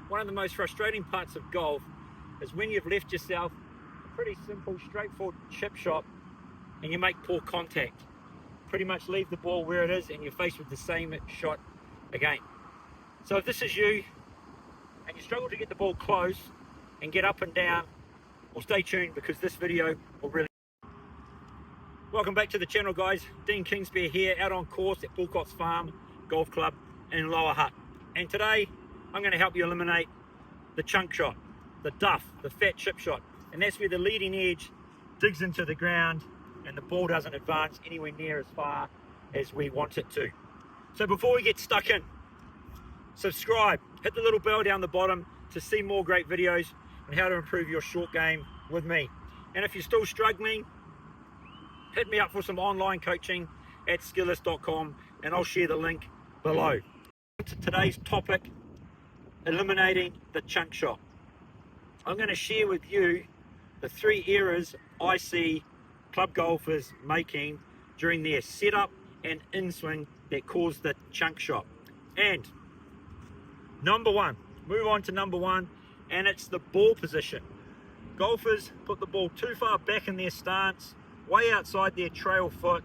one of the most frustrating parts of golf is when you've left yourself a pretty simple, straightforward chip shot and you make poor contact. Pretty much leave the ball where it is and you're faced with the same shot again. So if this is you and you struggle to get the ball close and get up and down, well, stay tuned because this video will really... Welcome back to the channel, guys. Dean Kingsbury here, out on course at Bullcocks Farm Golf Club in Lower Hutt. And today I'm going to help you eliminate the chunk shot, the duff, the fat chip shot. And that's where the leading edge digs into the ground and the ball doesn't advance anywhere near as far as we want it to. So before we get stuck in, subscribe, hit the little bell down the bottom to see more great videos on how to improve your short game with me. And if you're still struggling, hit me up for some online coaching at skillest.com and I'll share the link below. To today's topic, eliminating the chunk shot. I'm going to share with you the 3 errors I see club golfers making during their setup and in-swing that cause the chunk shot. And number one, move on to number one, and it's the ball position. Golfers put the ball too far back in their stance, way outside their trail foot,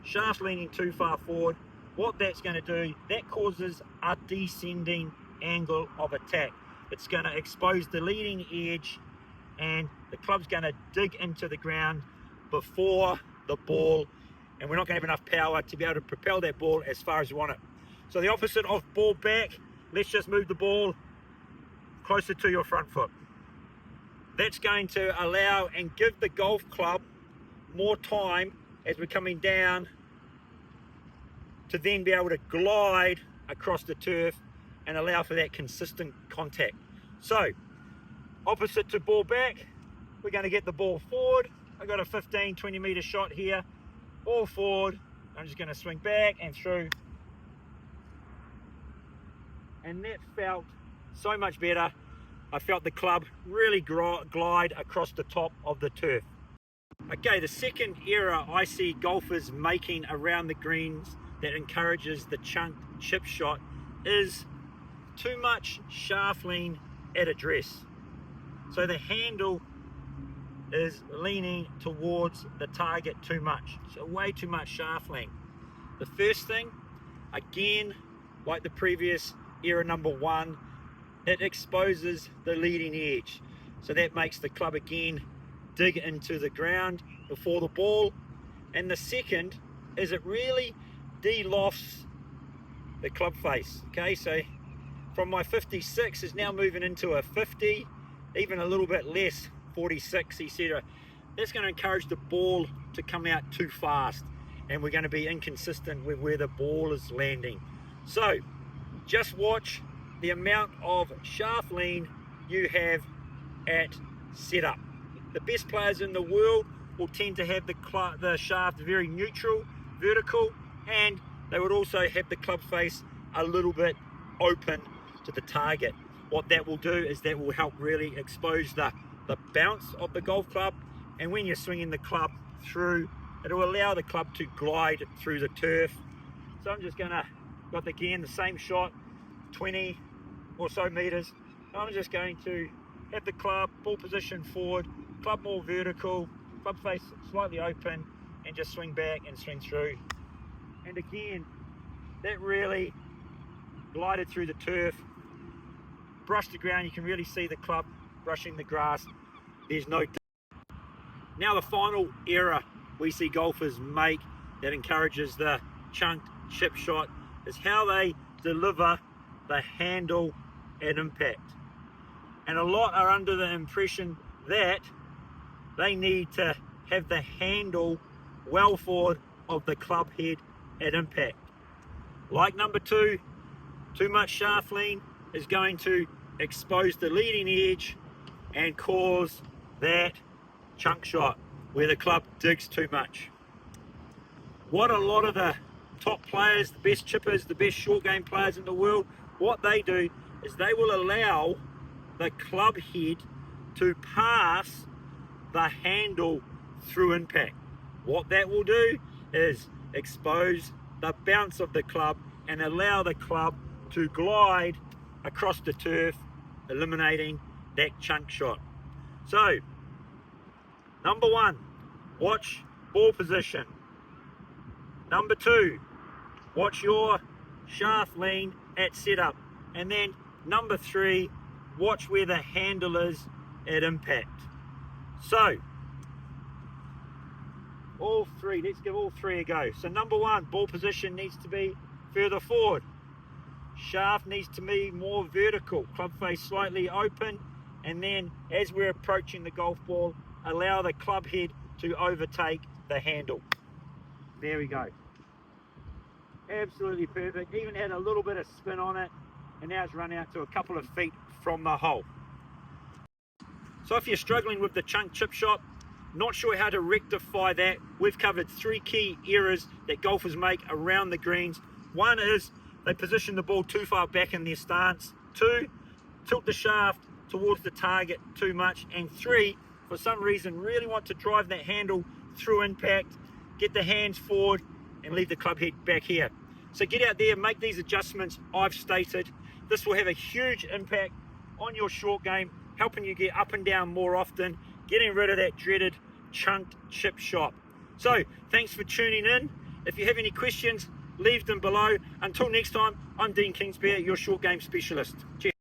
shaft leaning too far forward. What that's going to do, that causes a descending angle of attack. It's going to expose the leading edge and the club's going to dig into the ground before the ball, and we're not going to have enough power to be able to propel that ball as far as we want it. So the opposite of ball back, let's just move the ball closer to your front foot. That's going to allow and give the golf club more time as we're coming down to then be able to glide across the turf and allow for that consistent contact. So opposite to ball back, we're going to get the ball forward. I've got a 15-20 meter shot here, ball forward. I'm just going to swing back and through, and that felt so much better. I felt the club really glide across the top of the turf. Okay, the second error I see golfers making around the greens that encourages the chunk chip shot is too much shaft lean at address. So the handle is leaning towards the target too much, so way too much shaft lean. The first thing, again, like the previous error number one, it exposes the leading edge, so that makes the club again dig into the ground before the ball. And the second is it really de-lofts the club face. Okay, so from my 56 is now moving into a 50, even a little bit less, 46, etc. That's going to encourage the ball to come out too fast, and we're going to be inconsistent with where the ball is landing. So just watch the amount of shaft lean you have at setup. The best players in the world will tend to have the shaft very neutral, vertical, and they would also have the club face a little bit open to the target. What that will do is that will help really expose the bounce of the golf club, and when you're swinging the club through, it will allow the club to glide through the turf. So I'm just gonna, again the same shot, 20 or so meters. I'm just going to have the club ball position forward, club more vertical, club face slightly open, and just swing back and swing through. And again, that really glided through the turf, brushed the ground. You can really see the club brushing the grass. There's no doubt. Now the final error we see golfers make that encourages the chunk chip shot is how they deliver the handle at impact. And a lot are under the impression that they need to have the handle well forward of the club head at impact. Like number two, too much shaft lean is going to expose the leading edge and cause that chunk shot where the club digs too much. What a lot of the top players, the best chippers, the best short game players in the world, what they do is they will allow the club head to pass the handle through impact. What that will do is expose the bounce of the club and allow the club to glide across the turf eliminating that chunk shot. So, number 1, watch ball position. Number 2, watch your shaft lean at setup. And then number 3, watch where the handle is at impact. So, all 3, let's give all 3 a go. So number 1, ball position needs to be further forward. Shaft needs to be more vertical, club face slightly open, and then as we're approaching the golf ball, allow the club head to overtake the handle. There we go. Absolutely perfect. Even had a little bit of spin on it, and now it's run out to a couple of feet from the hole. So if you're struggling with the chunk chip shot, not sure how to rectify that, we've covered 3 key errors that golfers make around the greens. 1 is they position the ball too far back in their stance. 2, tilt the shaft towards the target too much. And 3, for some reason, really want to drive that handle through impact, get the hands forward and leave the club head back here. So get out there, make these adjustments I've stated. This will have a huge impact on your short game, helping you get up and down more often, getting rid of that dreaded chunked chip shot. So thanks for tuning in. If you have any questions, leave them below. Until next time, I'm Dean Kingsbury, your short game specialist. Cheers.